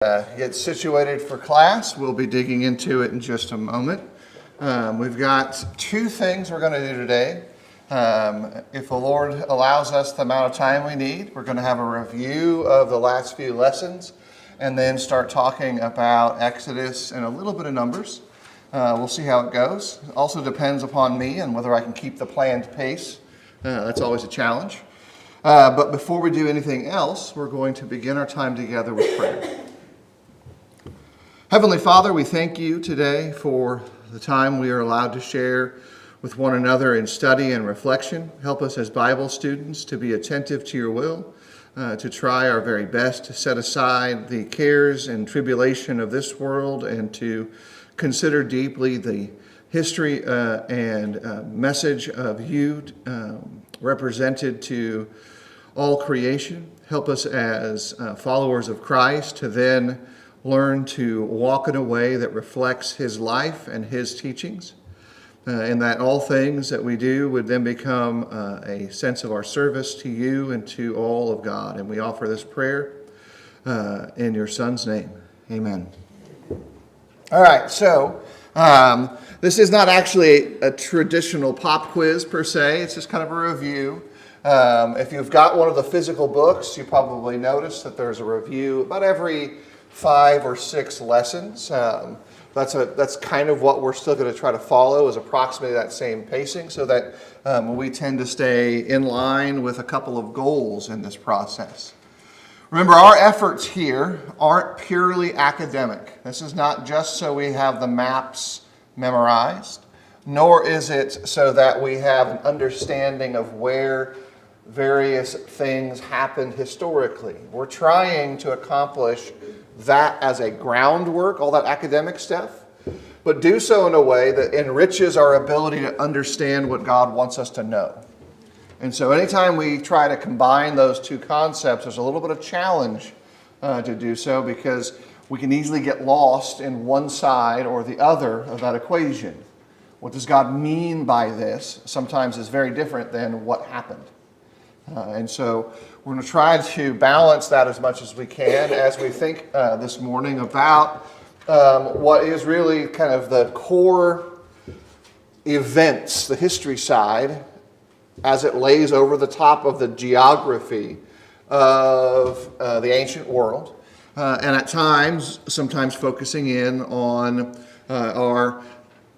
Get situated for class. We'll be digging into it in just a moment. We've got two things we're going to do today. If the Lord allows us the amount of time we need, we're going to have a review of the last few lessons and then start talking about Exodus and a little bit of Numbers. We'll see how it goes. It also depends upon me and whether I can keep the planned pace. That's always a challenge. But before we do anything else, we're going to begin our time together with prayer. Heavenly Father, we thank you today for the time we are allowed to share with one another in study and reflection. Help us as Bible students to be attentive to your will, to try our very best to set aside the cares and tribulation of this world and to consider deeply the history and message of you represented to all creation. Help us as followers of Christ to then learn to walk in a way that reflects his life and his teachings, and that all things that we do would then become a sense of our service to you and to all of God. And we offer this prayer in your Son's name. Amen. All right, so this is not actually a traditional pop quiz per se. It's just kind of a review. If you've got one of the physical books, you probably noticed that there's a review about every 5 or 6 lessons. That's kind of what we're still going to try to follow, is approximately that same pacing, so that we tend to stay in line with a couple of goals in this process. Remember, our efforts here aren't purely academic. This is not just so we have the maps memorized, nor is it so that we have an understanding of where various things happened historically. We're trying to accomplish that as a groundwork, all that academic stuff, but do so in a way that enriches our ability to understand what God wants us to know. And so anytime we try to combine those two concepts, there's a little bit of challenge to do so, because we can easily get lost in one side or the other of that equation. What does God mean by this sometimes is very different than what happened. And so we're going to try to balance that as much as we can as we think this morning about what is really kind of the core events, the history side, as it lays over the top of the geography of the ancient world. And at times, sometimes focusing in on our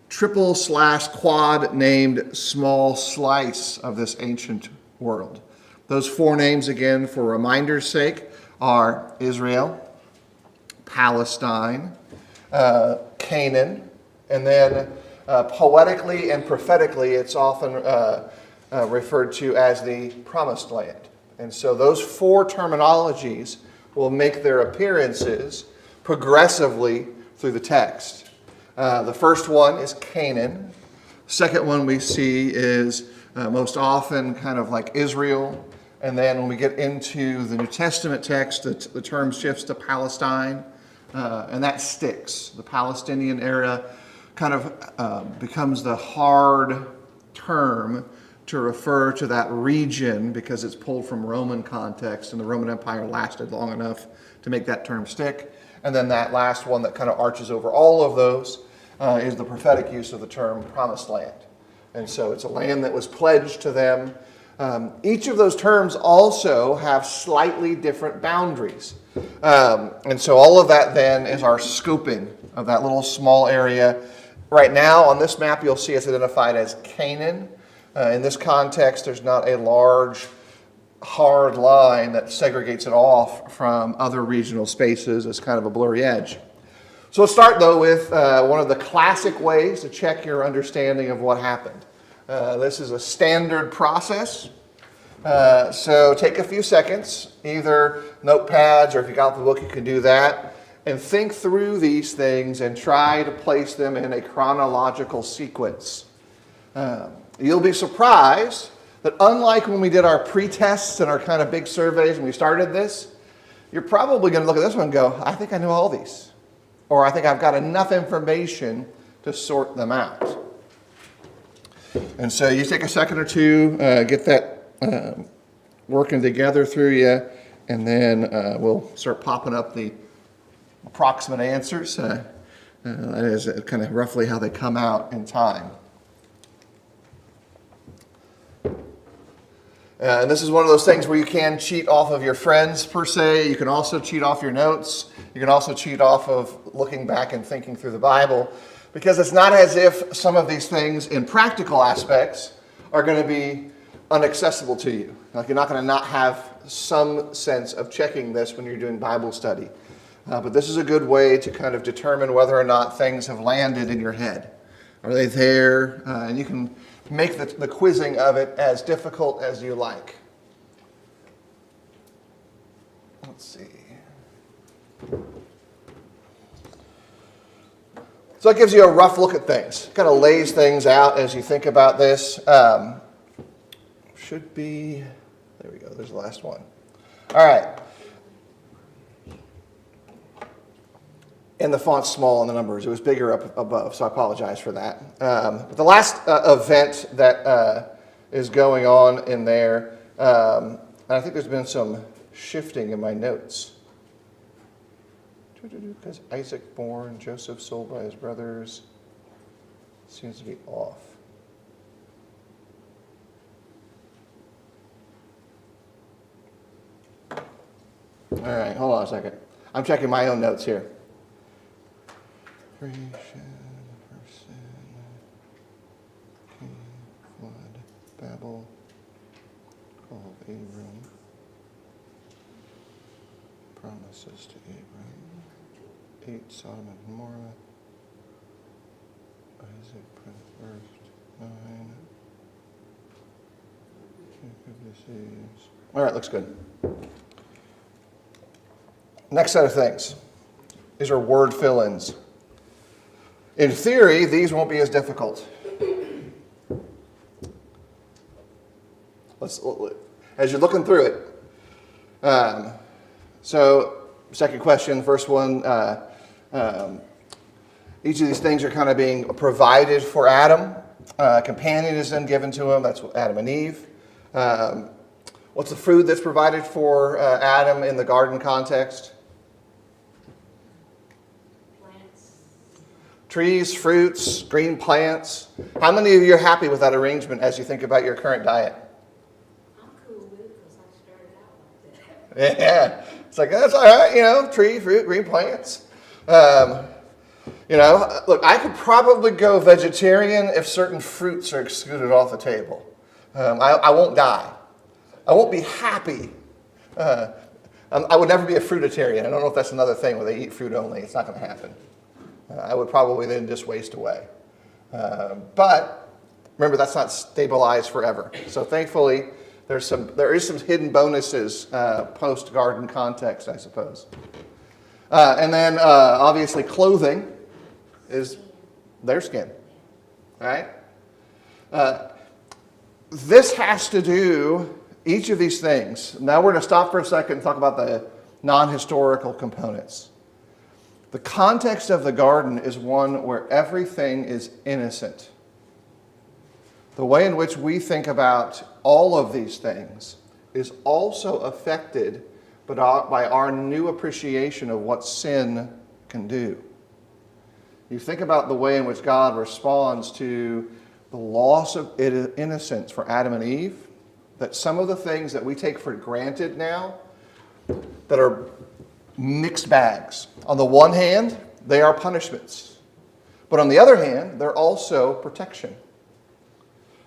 triple/quad named small slice of this ancient world. Those 4 names, again, for reminder's sake, are Israel, Palestine, Canaan, and then poetically and prophetically, it's often referred to as the Promised Land. And so those 4 terminologies will make their appearances progressively through the text. The first one is Canaan. Second one we see is most often kind of like Israel. And then when we get into the New Testament text, the term shifts to Palestine, and that sticks. The Palestinian era kind of becomes the hard term to refer to that region because it's pulled from Roman context, and the Roman Empire lasted long enough to make that term stick. And then that last one that kind of arches over all of those is the prophetic use of the term Promised Land. And so it's a land that was pledged to them. Each of those terms also have slightly different boundaries. And so all of that then is our scoping of that little small area. Right now on this map you'll see it's identified as Canaan. In this context there's not a large hard line that segregates it off from other regional spaces. It's kind of a blurry edge. So let's start though with one of the classic ways to check your understanding of what happened. This is a standard process. So take a few seconds, either notepads or if you got the book you can do that, and think through these things and try to place them in a chronological sequence. You'll be surprised that unlike when we did our pre-tests and our kind of big surveys when we started this, you're probably going to look at this one and go, I think I know all these. Or I think I've got enough information to sort them out. And so you take a second or two, get that working together through you, and then we'll start popping up the approximate answers. That is kind of roughly how they come out in time. And this is one of those things where you can cheat off of your friends, per se. You can also cheat off your notes. You can also cheat off of looking back and thinking through the Bible. Because it's not as if some of these things in practical aspects are going to be inaccessible to you. Like you're not going to not have some sense of checking this when you're doing Bible study. But this is a good way to kind of determine whether or not things have landed in your head. Are they there? And you can make the quizzing of it as difficult as you like. Let's see. So that gives you a rough look at things. Kind of lays things out as you think about this. Should be, there we go, there's the last one. All right. And the font's small on the numbers. It was bigger up above, so I apologize for that. But the last event that is going on in there, and I think there's been some shifting in my notes. Because Isaac born, Joseph sold by his brothers, seems to be off. All right, hold on a second. I'm checking my own notes here. Creation, first sin, King, flood, Babel, called Abram, promises to Abram, 8 Sodom and Gomorrah, Isaac first, 9, all right, looks good. Next set of things. These are word fill-ins. In theory, these won't be as difficult. As you're looking through it. So, second question, first one. Each of these things are kind of being provided for Adam. A companion is then given to him. That's Adam and Eve. What's the food that's provided for Adam in the garden context? Trees, fruits, green plants. How many of you are happy with that arrangement as you think about your current diet? I'm cool with it because I started out like that. Yeah. It's like, that's all right, tree, fruit, green plants. Look, I could probably go vegetarian if certain fruits are excluded off the table. I won't die. I won't be happy. I would never be a fruitarian. I don't know if that's another thing where they eat fruit only. It's not going to happen. I would probably then just waste away. But remember, that's not stabilized forever. So thankfully, there is some hidden bonuses post-garden context, I suppose. And then obviously clothing is their skin. All right? This has to do, each of these things. Now we're going to stop for a second and talk about the non-historical components. The context of the garden is one where everything is innocent. The way in which we think about all of these things is also affected by our new appreciation of what sin can do. You think about the way in which God responds to the loss of innocence for Adam and Eve, that some of the things that we take for granted now that are mixed bags. On the one hand, they are punishments. But on the other hand, they're also protection.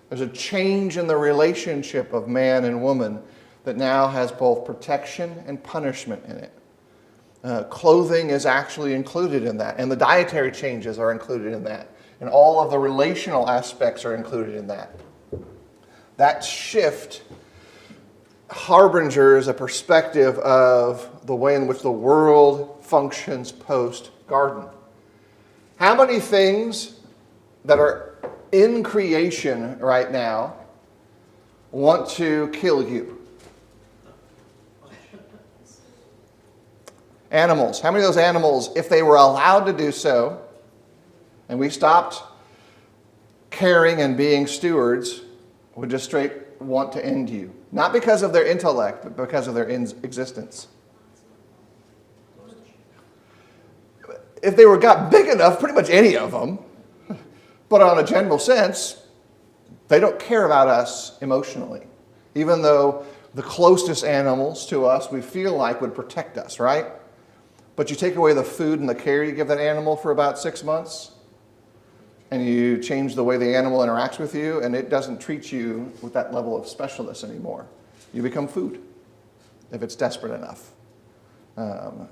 There's a change in the relationship of man and woman that now has both protection and punishment in it. Clothing is actually included in that, and the dietary changes are included in that, and all of the relational aspects are included in that. That shift harbingers a perspective of the way in which the world functions post-garden. How many things that are in creation right now want to kill you? Animals. How many of those animals, if they were allowed to do so, and we stopped caring and being stewards, would just straight want to end you? Not because of their intellect, but because of their existence. if they got big enough, pretty much any of them, but on a general sense, they don't care about us emotionally, even though the closest animals to us we feel like would protect us, right? But you take away the food and the care you give that animal for about 6 months, and you change the way the animal interacts with you, and it doesn't treat you with that level of specialness anymore. You become food if it's desperate enough,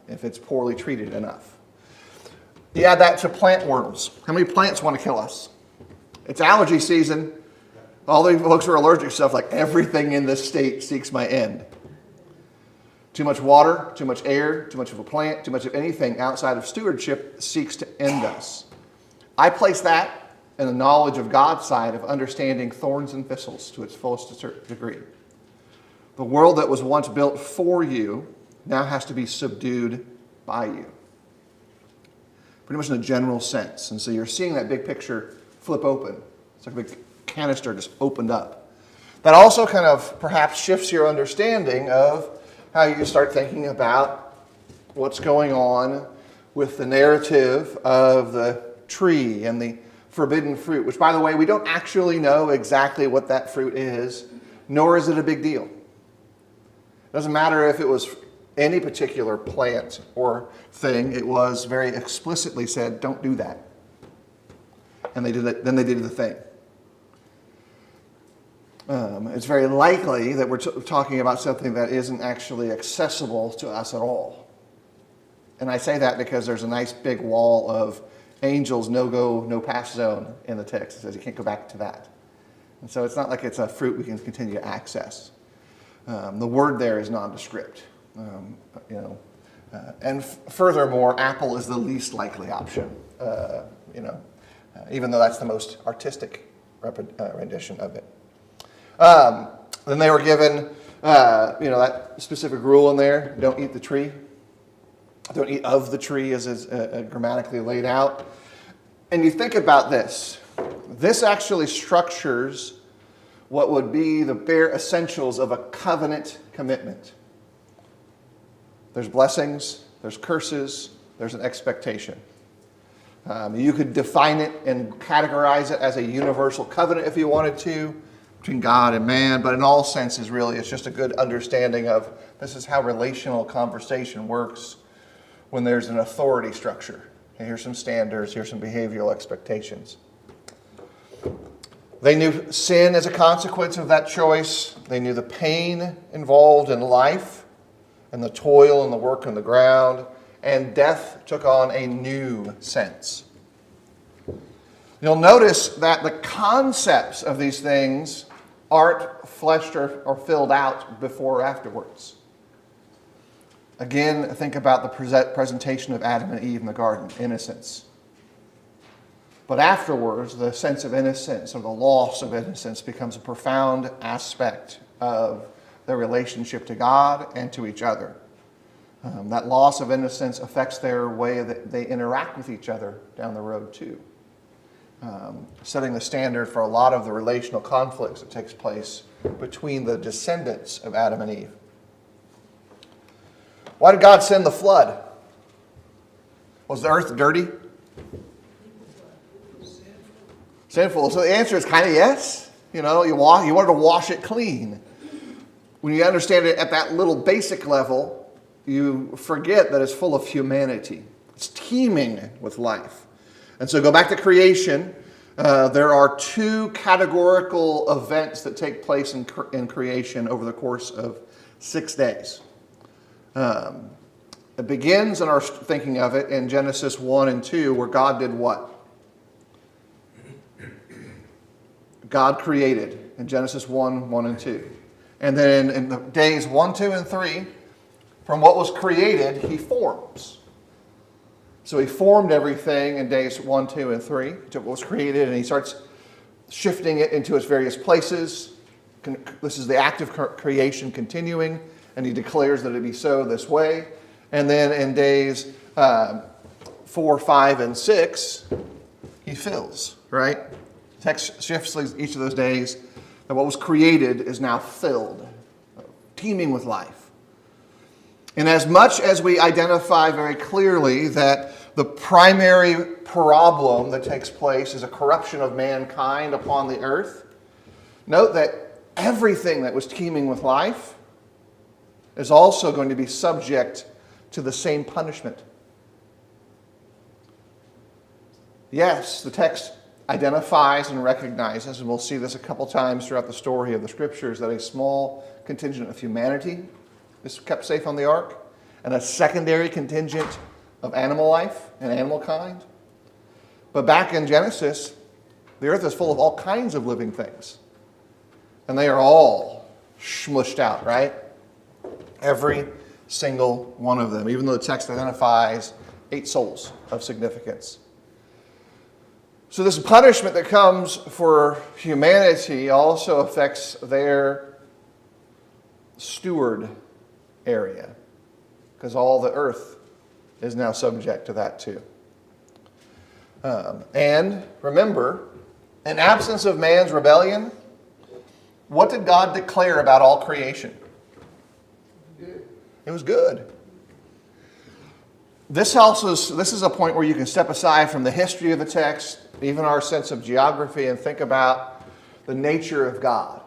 if it's poorly treated enough. You add that to plant worms. How many plants want to kill us? It's allergy season. All the folks who are allergic to stuff, like everything in this state seeks my end. Too much water, too much air, too much of a plant, too much of anything outside of stewardship seeks to end us. I place that in the knowledge of God's side of understanding thorns and thistles to its fullest degree. The world that was once built for you now has to be subdued by you. Pretty much in a general sense. And so you're seeing that big picture flip open. It's like a big canister just opened up. That also kind of perhaps shifts your understanding of how you start thinking about what's going on with the narrative of the tree and the forbidden fruit, which, by the way, we don't actually know exactly what that fruit is, nor is it a big deal. It doesn't matter if it was any particular plant or thing. It was very explicitly said, don't do that. And they did it, then they did the thing. It's very likely that we're talking about something that isn't actually accessible to us at all. And I say that because there's a nice big wall of angels, no-go, no-pass zone in the text. It says you can't go back to that. And so it's not like it's a fruit we can continue to access. The word there is nondescript. And furthermore, apple is the least likely option, even though that's the most artistic rendition of it. Then they were given, that specific rule in there, don't eat the tree. Don't eat of the tree as is grammatically laid out. And you think about this. This actually structures what would be the bare essentials of a covenant commitment. There's blessings, there's curses, there's an expectation. You could define it and categorize it as a universal covenant if you wanted to, between God and man, but in all senses, really, it's just a good understanding of this is how relational conversation works when there's an authority structure. Okay, here's some standards, here's some behavioral expectations. They knew sin as a consequence of that choice. They knew the pain involved in life and the toil and the work on the ground, and death took on a new sense. You'll notice that the concepts of these things aren't fleshed or filled out before or afterwards. Again, think about the presentation of Adam and Eve in the garden, innocence. But afterwards, the sense of innocence or the loss of innocence becomes a profound aspect of their relationship to God and to each other. That loss of innocence affects their way that they interact with each other down the road too. Setting the standard for a lot of the relational conflicts that takes place between the descendants of Adam and Eve. Why did God send the flood? Was the earth dirty? Sinful. So the answer is kind of yes. You wanted to wash it clean. When you understand it at that little basic level, you forget that it's full of humanity. It's teeming with life. And so go back to creation. There are two categorical events that take place in creation over the course of 6 days. It begins in our thinking of it in Genesis 1 and 2, where God did what? God created in Genesis 1 and 2. And then in the days 1, 2, and 3, from what was created, he forms. So he formed everything in days 1, 2, and 3. He took what was created and he starts shifting it into its various places. This is the act of creation continuing, and he declares that it be so this way. And then in days 4, 5, and 6, he fills, right? Text shifts each of those days, and what was created is now filled, teeming with life. And as much as we identify very clearly that the primary problem that takes place is a corruption of mankind upon the earth, note that everything that was teeming with life is also going to be subject to the same punishment. Yes, the text identifies and recognizes, and we'll see this a couple times throughout the story of the scriptures, that a small contingent of humanity is kept safe on the ark, and a secondary contingent of animal life and animal kind. But back in Genesis, the earth is full of all kinds of living things. And they are all smushed out, right? Every single one of them, even though the text identifies 8 souls of significance. So this punishment that comes for humanity also affects their steward area, because all the earth is now subject to that too. And remember, in absence of man's rebellion, what did God declare about all creation? Good. It was good. This is a point where you can step aside from the history of the text, even our sense of geography, and think about the nature of God.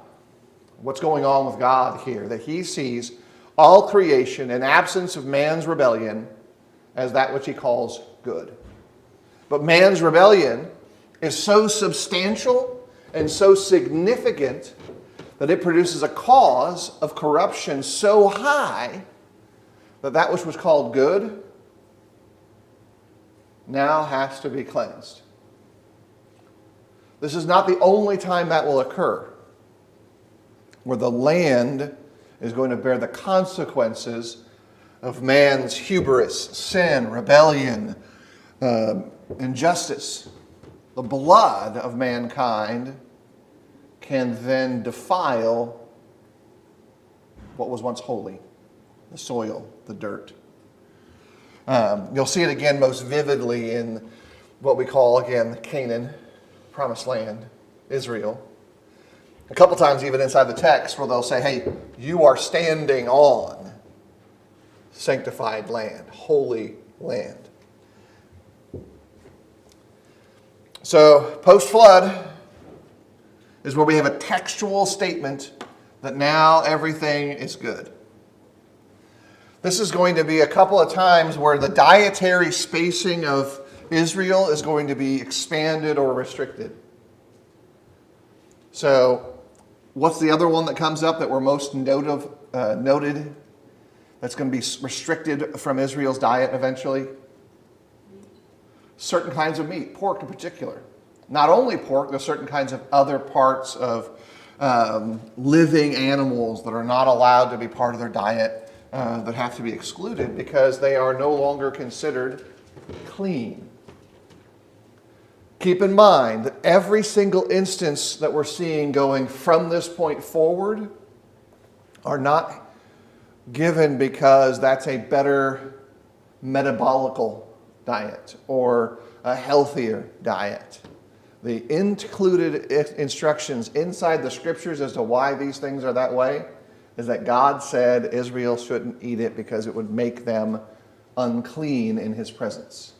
What's going on with God here? That he sees all creation in absence of man's rebellion as that which he calls good. But man's rebellion is so substantial and so significant that it produces a cause of corruption so high that that which was called good now has to be cleansed. This is not the only time that will occur, where the land is going to bear the consequences of man's hubris, sin, rebellion, injustice. The blood of mankind can then defile what was once holy, the soil, the dirt. You'll see it again most vividly in what we call, again, Canaan, Promised Land, Israel. A couple times even inside the text where they'll say, hey, you are standing on sanctified land, holy land. So post-flood is where we have a textual statement that now everything is good. This is going to be a couple of times where the dietary spacing of Israel is going to be expanded or restricted. So what's the other one that comes up that we're most noted that's going to be restricted from Israel's diet eventually? Certain kinds of meat, pork in particular. Not only pork, there's certain kinds of other parts of living animals that are not allowed to be part of their diet that have to be excluded because they are no longer considered clean. Keep in mind that every single instance that we're seeing going from this point forward are not given because that's a better metabolical diet or a healthier diet. The included instructions inside the scriptures as to why these things are that way is that God said Israel shouldn't eat it because it would make them unclean in his presence.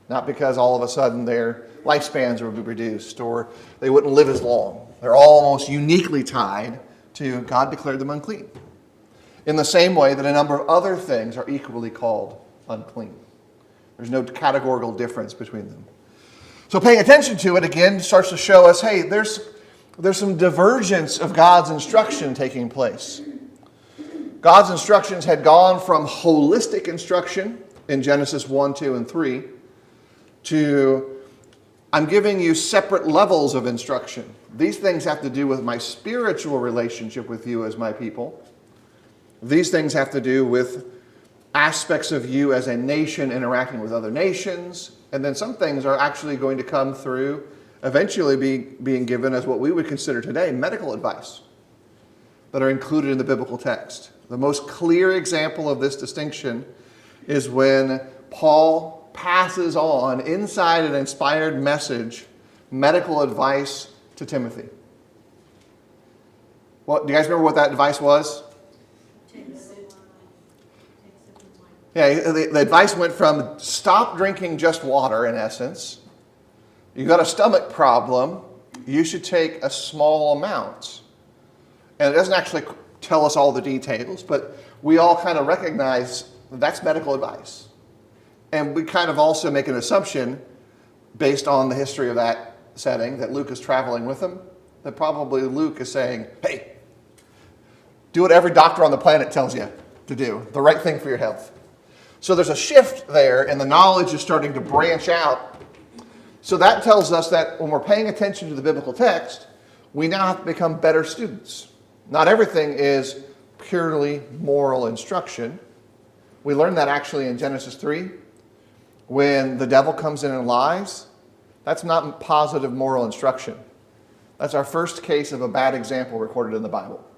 Not because all of a sudden their lifespans would be reduced or they wouldn't live as long. They're almost uniquely tied to God declared them unclean. In the same way that a number of other things are equally called unclean. There's no categorical difference between them. So paying attention to it again starts to show us, hey, there's some divergence of God's instruction taking place. God's instructions had gone from holistic instruction in Genesis 1, 2, and 3 to I'm giving you separate levels of instruction. These things have to do with my spiritual relationship with you as my people. These things have to do with aspects of you as a nation interacting with other nations. And then some things are actually going to come through, eventually being given as what we would consider today medical advice that are included in the biblical text. The most clear example of this distinction is when Paul passes on, inside an inspired message, medical advice to Timothy. Well, do you guys remember what that advice was? Yeah, the advice went from stop drinking just water, in essence. You got a stomach problem, you should take a small amount. And it doesn't actually tell us all the details, but we all kind of recognize that's medical advice. And we kind of also make an assumption, based on the history of that setting, that Luke is traveling with them, that probably Luke is saying, hey, do what every doctor on the planet tells you to do, the right thing for your health. So there's a shift there, and the knowledge is starting to branch out. So that tells us that when we're paying attention to the biblical text, we now have to become better students. Not everything is purely moral instruction. We learn that actually in Genesis 3. When the devil comes in and lies, that's not positive moral instruction. That's our first case of a bad example recorded in the Bible.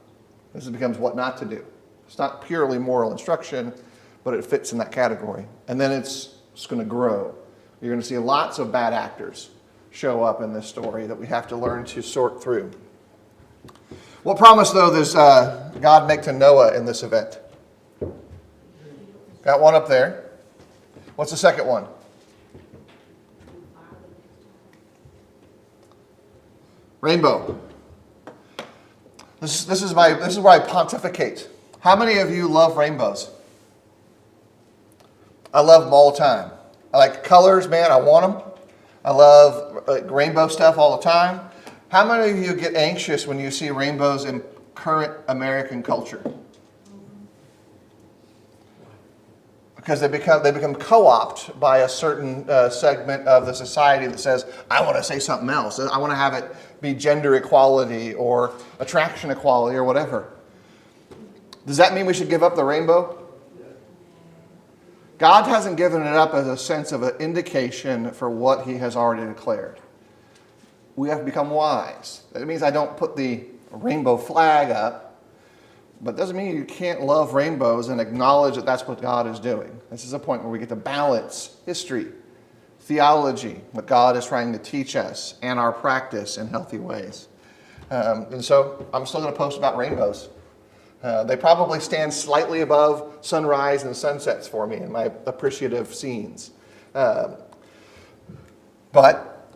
This becomes what not to do. It's not purely moral instruction, but it fits in that category. And then it's going to grow. You're going to see lots of bad actors show up in this story that we have to learn to sort through. What promise, though, does God make to Noah in this event? Got one up there. What's the second one? Rainbow. This is where I pontificate. How many of you love rainbows? I love them all the time. I like colors, man. I want them. I love rainbow stuff all the time. How many of you get anxious when you see rainbows in current American culture? Because they become co-opted by a certain segment of the society that says, I want to say something else. I want to have it be gender equality or attraction equality or whatever. Does that mean we should give up the rainbow? God hasn't given it up as a sense of an indication for what he has already declared. We have to become wise. That means I don't put the rainbow flag up, but it doesn't mean you can't love rainbows and acknowledge that that's what God is doing. This is a point where we get to balance history, theology, what God is trying to teach us, and our practice in healthy ways. And so I'm still going to post about rainbows. They probably stand slightly above sunrise and sunsets for me in my appreciative scenes. But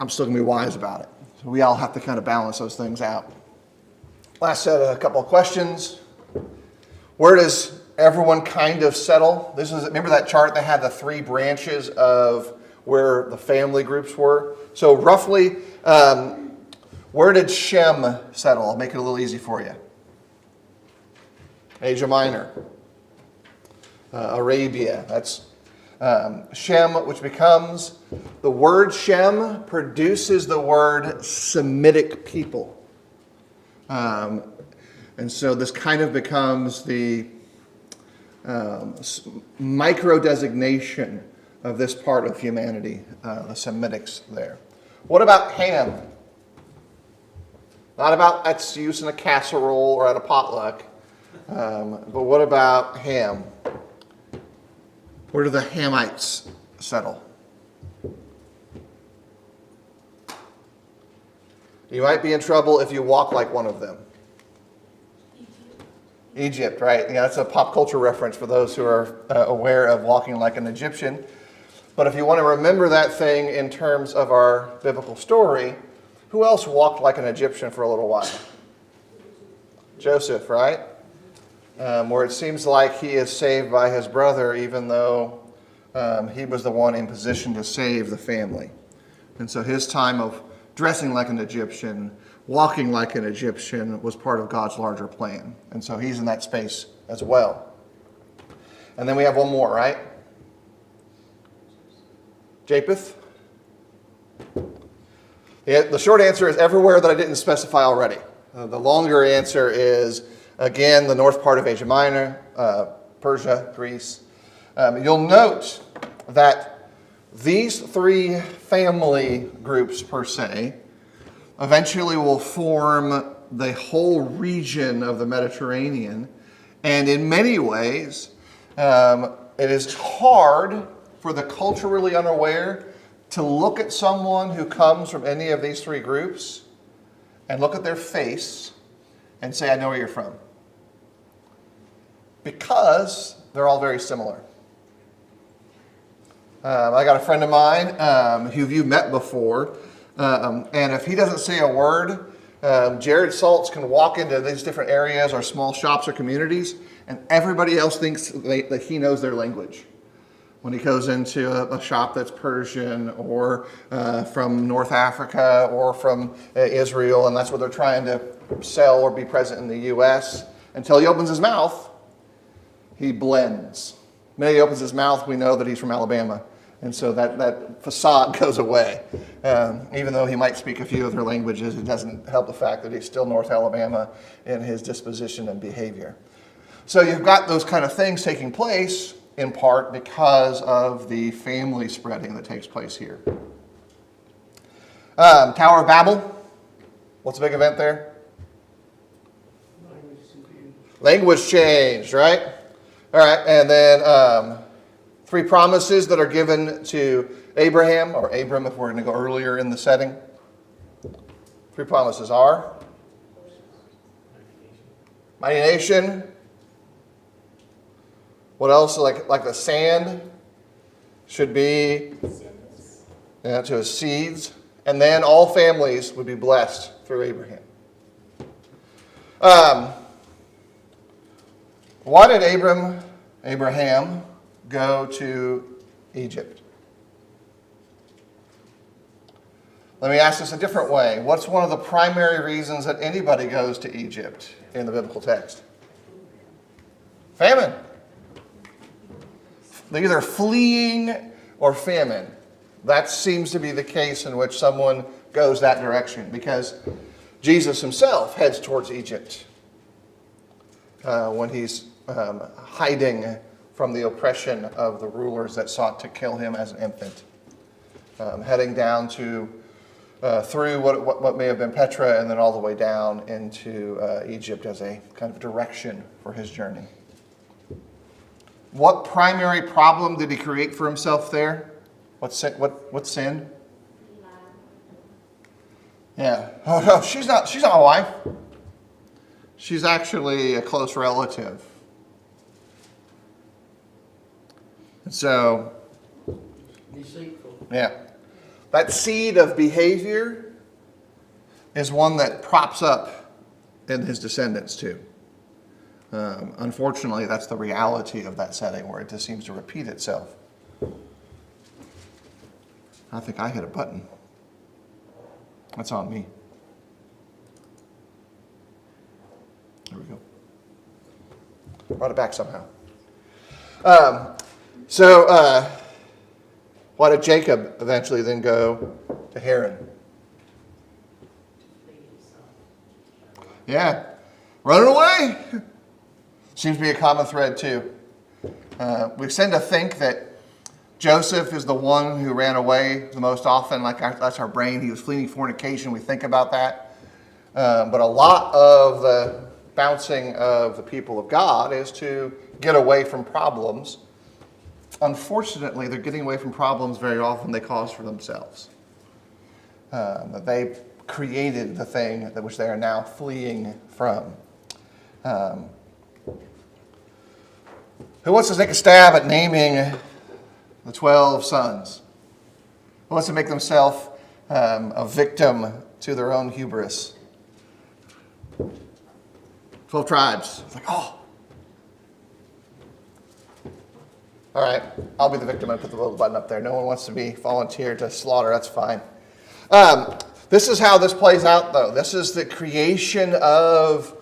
I'm still going to be wise about it. So we all have to kind of balance those things out. Last set, a couple of questions. Where does everyone kind of settle? Remember that chart that had the 3 branches of where the family groups were? So roughly, where did Shem settle? I'll make it a little easy for you. Asia Minor, Arabia. That's Shem, which becomes, the word Shem produces the word Semitic people. And so this kind of becomes the micro-designation of this part of humanity, the Semitics there. What about Ham? Not about that's used in a casserole or at a potluck. But what about Ham? Where do the Hamites settle? You might be in trouble if you walk like one of them. Egypt, right? Yeah, that's a pop culture reference for those who are aware of walking like an Egyptian. But if you want to remember that thing in terms of our biblical story, who else walked like an Egyptian for a little while? Joseph, right? Where it seems like he is saved by his brother, even though he was the one in position to save the family. And so his time of dressing like an Egyptian, walking like an Egyptian, was part of God's larger plan. And so he's in that space as well. And then we have one more, right? Japheth? The short answer is everywhere that I didn't specify already. The longer answer is, again, the north part of Asia Minor, Persia, Greece. You'll note that these 3 family groups, per se, eventually will form the whole region of the Mediterranean. And in many ways, it is hard for the culturally unaware to look at someone who comes from any of these 3 groups and look at their face and say, I know where you're from. Because they're all very similar. I got a friend of mine who you've met before, and if he doesn't say a word, Jared Saltz can walk into these different areas or small shops or communities, and everybody else thinks that he knows their language. When he goes into a shop that's Persian or from North Africa or from Israel, and that's what they're trying to sell or be present in the U.S., until he opens his mouth, he blends. The minute he opens his mouth, we know that he's from Alabama. And so that facade goes away. Even though he might speak a few other languages, it doesn't help the fact that he's still North Alabama in his disposition and behavior. So you've got those kind of things taking place in part because of the family spreading that takes place here. Tower of Babel. What's the big event there? Language change, right? All right, and then 3 promises that are given to Abraham, or Abram if we're going to go earlier in the setting. 3 promises are mighty nation. What else? Like the sand should be to his seeds. And then all families would be blessed through Abraham. Why did Abraham go to Egypt? Let me ask this a different way. What's one of the primary reasons that anybody goes to Egypt in the biblical text? Famine. They're either fleeing or famine. That seems to be the case in which someone goes that direction, because Jesus himself heads towards Egypt when he's hiding from the oppression of the rulers that sought to kill him as an infant. Heading down to through what may have been Petra and then all the way down into Egypt as a kind of direction for his journey. What primary problem did he create for himself there? What sin? Yeah. Oh no, she's not a wife. She's actually a close relative. And so, yeah, that seed of behavior is one that props up in his descendants too. Unfortunately, that's the reality of that setting where it just seems to repeat itself. I think I hit a button. That's on me. There we go. Brought it back somehow. Why did Jacob eventually then go to Haran? Yeah, running away. Seems to be a common thread too. We tend to think that Joseph is the one who ran away the most often. That's our brain. He was fleeing fornication. We think about that. But a lot of the bouncing of the people of God is to get away from problems. Unfortunately, they're getting away from problems very often they cause for themselves. They created the thing that which they are now fleeing from. Who wants to take a stab at naming the 12 sons? Who wants to make themselves a victim to their own hubris? 12 tribes. It's like, oh. All right, I'll be the victim and put the little button up there. No one wants to be volunteered to slaughter. That's fine. This is how this plays out, though. This is the creation of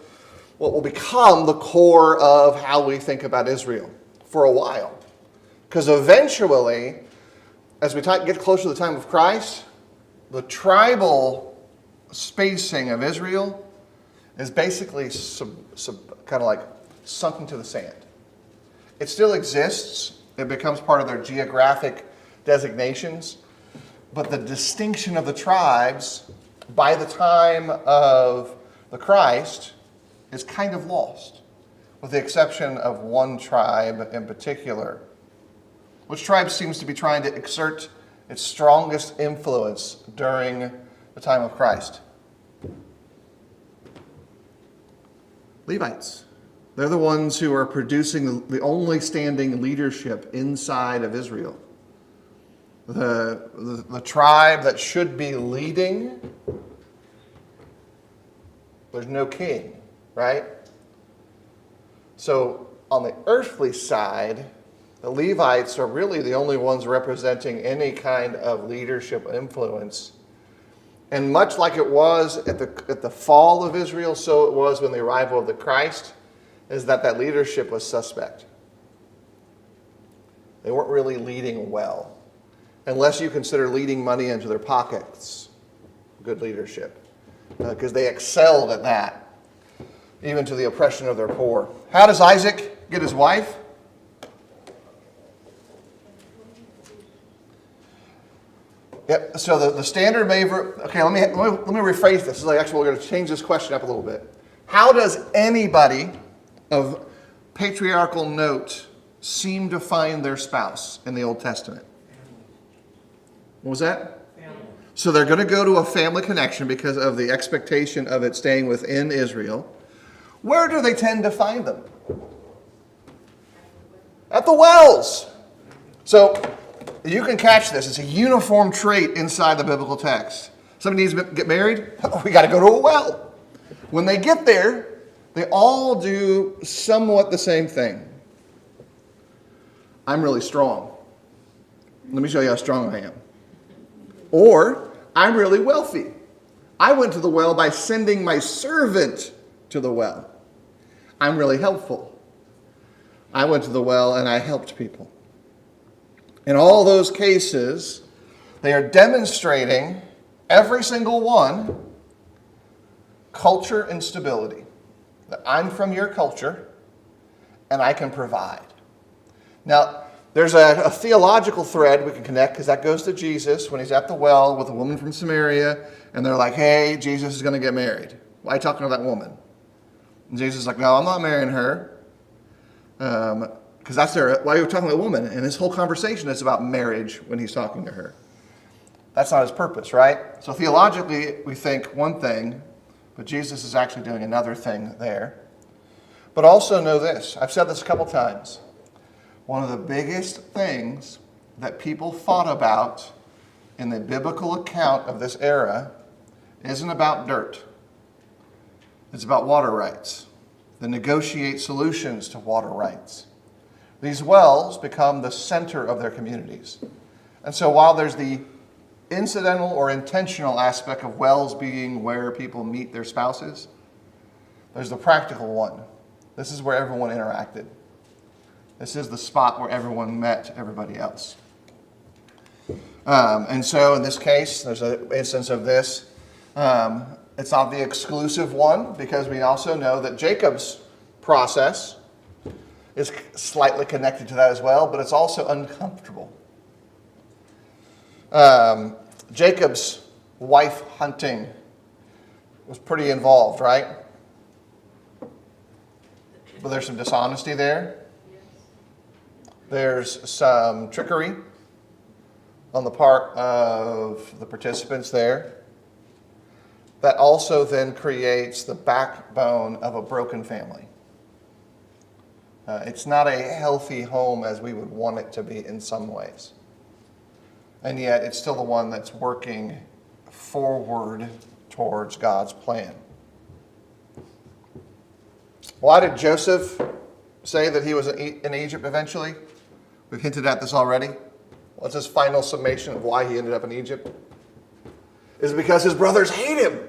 what will become the core of how we think about Israel for a while. Because eventually, as we get closer to the time of Christ, the tribal spacing of Israel is basically kind of like sunk into the sand. It still exists. It becomes part of their geographic designations. But the distinction of the tribes by the time of the Christ is kind of lost, with the exception of one tribe in particular. Which tribe seems to be trying to exert its strongest influence during the time of Christ? Levites. They're the ones who are producing the only standing leadership inside of Israel. the tribe that should be leading, there's no king, right? So on the earthly side, the Levites are really the only ones representing any kind of leadership influence. And much like it was at the fall of Israel, so it was when the arrival of the Christ, is that leadership was suspect. They weren't really leading well, unless you consider leading money into their pockets good leadership, because they excelled at that, even to the oppression of their poor. How does Isaac get his wife? Yep. So the standard okay, let me rephrase this. This is actually, we're going to change this question up a little bit. How does anybody of patriarchal note seem to find their spouse in the Old Testament? What was that? Family. So they're going to go to a family connection because of the expectation of it staying within Israel. Where do they tend to find them? At the wells. So you can catch this. It's a uniform trait inside the biblical text. Somebody needs to get married? We got to go to a well. When they get there, they all do somewhat the same thing. I'm really strong. Let me show you how strong I am. Or, I'm really wealthy. I went to the well by sending my servant to the well. I'm really helpful. I went to the well and I helped people. In all those cases, they are demonstrating, every single one, culture and stability. That I'm from your culture and I can provide. Now, there's a theological thread we can connect, because that goes to Jesus when he's at the well with a woman from Samaria, and they're like, hey, Jesus is going to get married. Why are you talking to that woman? And Jesus is like, no, I'm not marrying her. Because why are you talking to a woman? And his whole conversation is about marriage when he's talking to her. That's not his purpose, right? So theologically, we think one thing, but Jesus is actually doing another thing there. But also know this. I've said this a couple times. One of the biggest things that people thought about in the biblical account of this era isn't about dirt. It's about water rights. They negotiate solutions to water rights. These wells become the center of their communities. And so while there's the incidental or intentional aspect of wells being where people meet their spouses, there's the practical one. This is where everyone interacted. This is the spot where everyone met everybody else. And so in this case, there's an instance of this. It's not the exclusive one, because we also know that Jacob's process is slightly connected to that as well, but it's also uncomfortable. Jacob's wife hunting was pretty involved, right? But there's some dishonesty there. There's some trickery on the part of the participants there. That also then creates the backbone of a broken family. It's not a healthy home as we would want it to be in some ways. And yet it's still the one that's working forward towards God's plan. Why did Joseph say that he was in Egypt eventually? We've hinted at this already. What's his final summation of why he ended up in Egypt? Is it because his brothers hate him?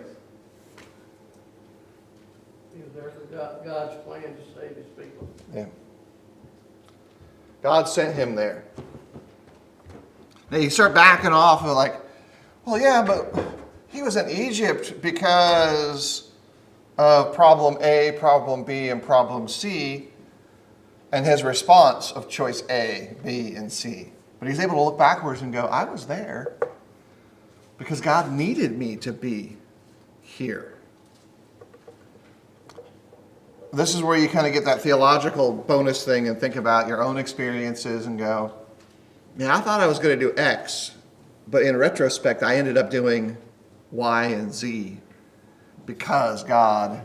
He was there for God's plan to save his people. Yeah. God sent him there. Now you start backing off and like, well, yeah, but he was in Egypt because of problem A, problem B, and problem C, and his response of choice A, B, and C. But he's able to look backwards and go, I was there because God needed me to be here. This is where you kind of get that theological bonus thing and think about your own experiences and go, yeah, I thought I was going to do X, but in retrospect, I ended up doing Y and Z because God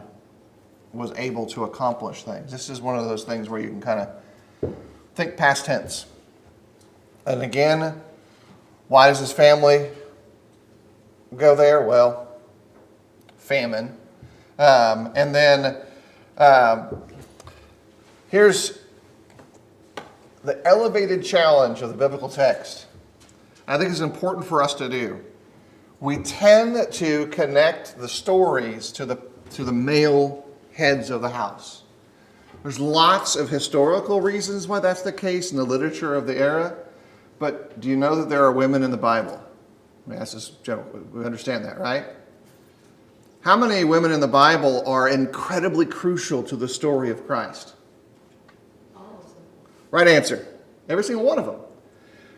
was able to accomplish things. This is one of those things where you can kind of think past tense. And again, Why does his family go there? Well, famine. And then here's the elevated challenge of the biblical text. I think it's important for us to do. We tend to connect the stories to the male heads of the house. There's lots of historical reasons why that's the case in the literature of the era, but do you know that there are women in the Bible? I mean, that's just general. We understand that, right? How many women in the Bible are incredibly crucial to the story of Christ? All of them. Right answer. Every single one of them.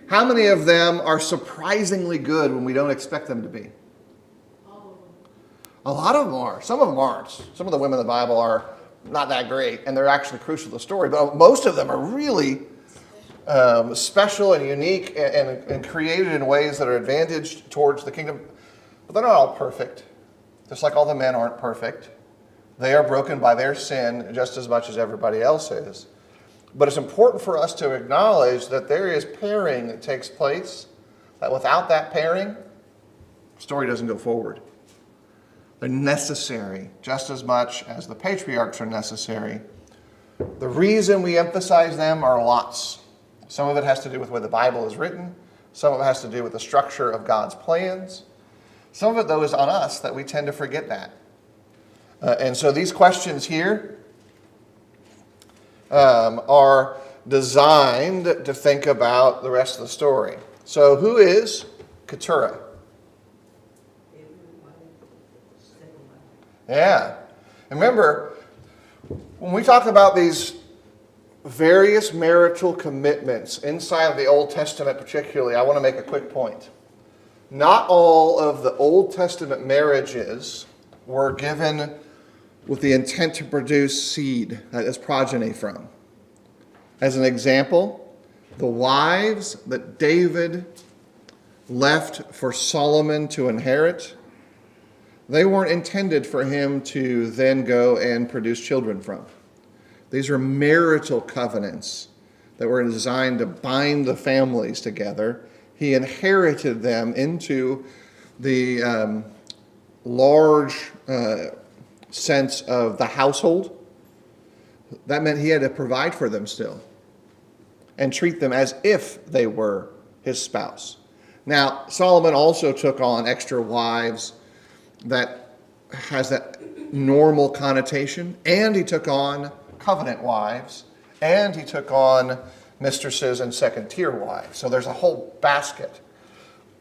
How many of them are surprisingly good when we don't expect them to be? All of them. A lot of them are. Some of them aren't. Some of the women in the Bible are not that great, and they're actually crucial to the story. But most of them are really special and unique and created in ways that are advantaged towards the kingdom. But they're not all perfect. Just like all the men aren't perfect. They are broken by their sin just as much as everybody else is. But it's important for us to acknowledge that there is pairing that takes place, that without that pairing, the story doesn't go forward. They're necessary just as much as the patriarchs are necessary. The reason we emphasize them are lots. Some of it has to do with the way the Bible is written. Some of it has to do with the structure of God's plans. Some of it, though, is on us that we tend to forget that. And so these questions here are designed to think about the rest of the story. So who is Keturah? Yeah. And remember, when we talk about these various marital commitments inside of the Old Testament particularly, I want to make a quick point. Not all of the Old Testament marriages were given with the intent to produce seed as progeny from. As an example, the wives that David left for Solomon to inherit, they weren't intended for him to then go and produce children from. These are marital covenants that were designed to bind the families together. He inherited them into the large sense of the household. That meant he had to provide for them still and treat them as if they were his spouse. Now, Solomon also took on extra wives that has that normal connotation, and he took on covenant wives, and he took on mistresses and second-tier wives. So there's a whole basket.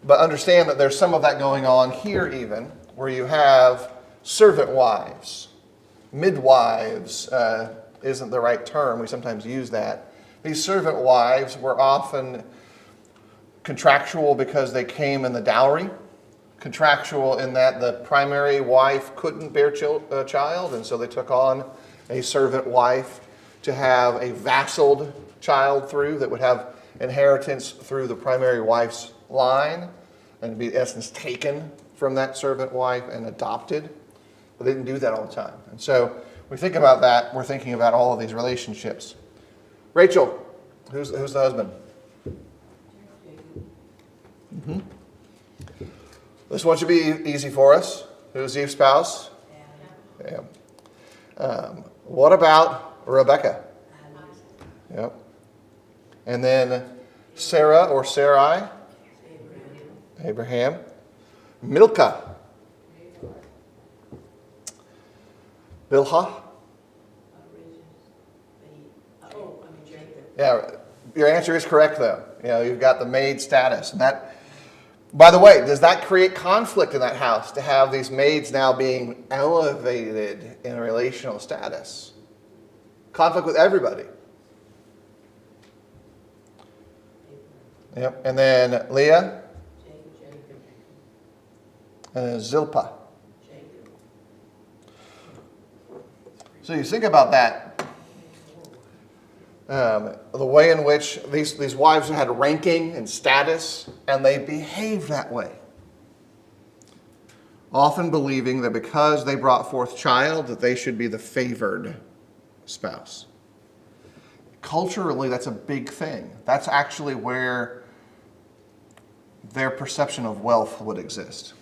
But understand that there's some of that going on here even, where you have servant wives. Midwives isn't the right term. We sometimes use that. These servant wives were often contractual because they came in the dowry. Contractual in that the primary wife couldn't bear a child, and so they took on a servant wife to have a vassaled child through that would have inheritance through the primary wife's line and be, in essence, taken from that servant wife and adopted. But they didn't do that all the time. And so when we think about that, we're thinking about all of these relationships. Rachel, who's the husband? Mm-hmm. This one should be easy for us. Who's Eve's spouse? Yeah. What about Rebecca? Yep. And then Sarah or Sarai? Abraham. Milcah? Bilhah? Yeah, your answer is correct though. You know, you've got the maid status. And that, by the way, does that create conflict in that house to have these maids now being elevated in a relational status? Conflict with everybody. Yep. And then Leah? And Zilpah. So you think about that. The way in which these wives had ranking and status, and they behaved that way. Often believing that because they brought forth child, that they should be the favored spouse. Culturally, that's a big thing. That's actually where their perception of wealth would exist.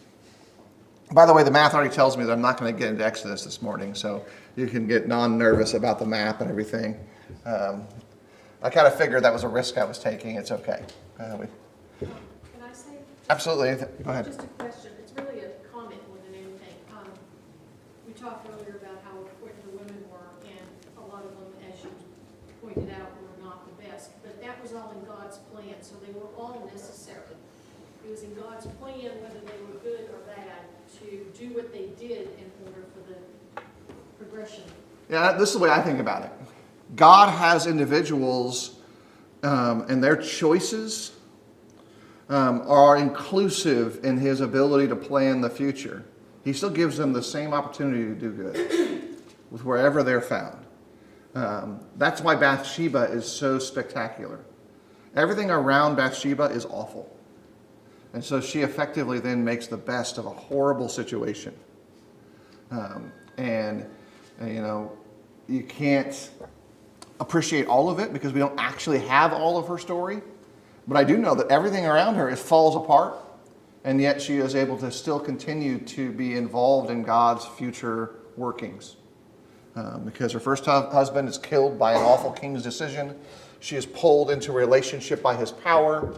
By the way, the math already tells me that I'm not going to get into Exodus this morning, so you can get non-nervous about the map and everything. I kind of figured that was a risk I was taking. It's okay. Can I say? Absolutely. Go ahead. Just a question. It's really a comment more than anything. We talked earlier about how important the women were, and a lot of them, as you pointed out, were not the best. But that was all in God's plan, so they were all necessary. It was in God's plan, whether they were good or bad, to do what they did in order for the progression. Yeah, this is the way I think about it. God has individuals, and their choices are inclusive in his ability to plan the future. He still gives them the same opportunity to do good with wherever they're found. That's why Bathsheba is so spectacular. Everything around Bathsheba is awful. And so she effectively then makes the best of a horrible situation. And you know, you can't appreciate all of it because we don't actually have all of her story. But I do know that everything around her falls apart, and yet she is able to still continue to be involved in God's future workings. Because her first husband is killed by an awful king's decision. She is pulled into a relationship by his power,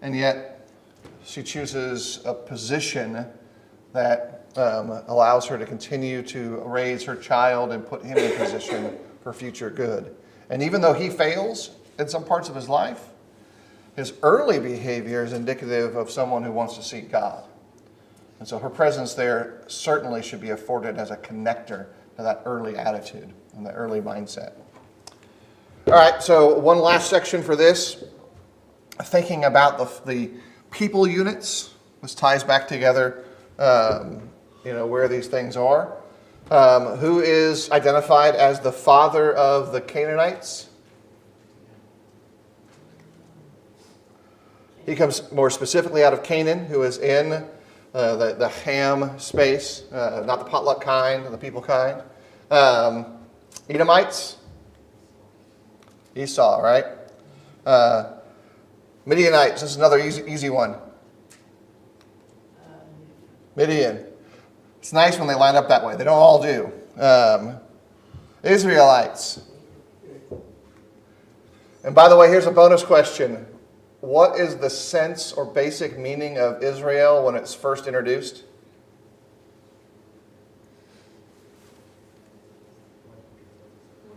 and yet she chooses a position that allows her to continue to raise her child and put him in a position for future good. And even though he fails in some parts of his life, his early behavior is indicative of someone who wants to seek God. And so her presence there certainly should be afforded as a connector to that early attitude and the early mindset. All right, so one last section for this, thinking about the people units. This ties back together, where these things are. Who is identified as the father of the Canaanites? He comes more specifically out of Canaan, who is in the Ham space, not the potluck kind, the people kind. Edomites, Esau, right? Midianites, this is another easy one. Midian. It's nice when they line up that way. They don't all do. Israelites. And by the way, here's a bonus question. What is the sense or basic meaning of Israel when it's first introduced?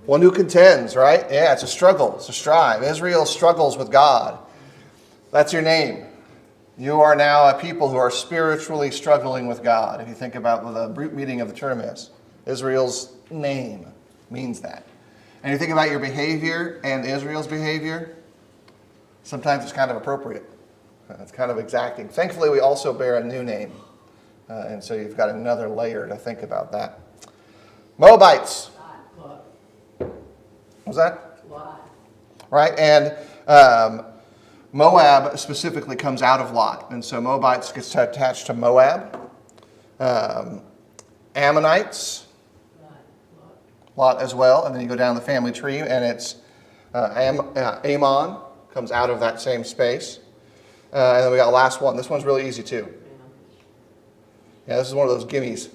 One who contends, right? Yeah, it's a struggle. It's a strive. Israel struggles with God. That's your name. You are now a people who are spiritually struggling with God. If you think about what the root meaning of the term is, Israel's name means that. And you think about your behavior and Israel's behavior, sometimes it's kind of appropriate. It's kind of exacting. Thankfully, we also bear a new name. And so you've got another layer to think about that. Moabites. What was that? Right? And Moab specifically comes out of Lot. And so Moabites gets attached to Moab. Ammonites. Lot as well. And then you go down the family tree and it's Ammon comes out of that same space. And then we got the last one. This one's really easy too. Yeah, this is one of those gimmies.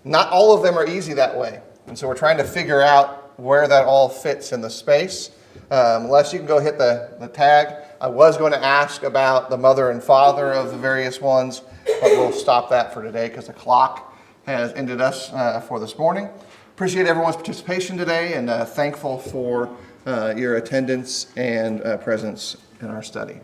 Not all of them are easy that way. And so we're trying to figure out where that all fits in the space. Les, you can go hit the tag. I was going to ask about the mother and father of the various ones, but we'll stop that for today because the clock has ended us for this morning. Appreciate everyone's participation today and thankful for your attendance and presence in our study.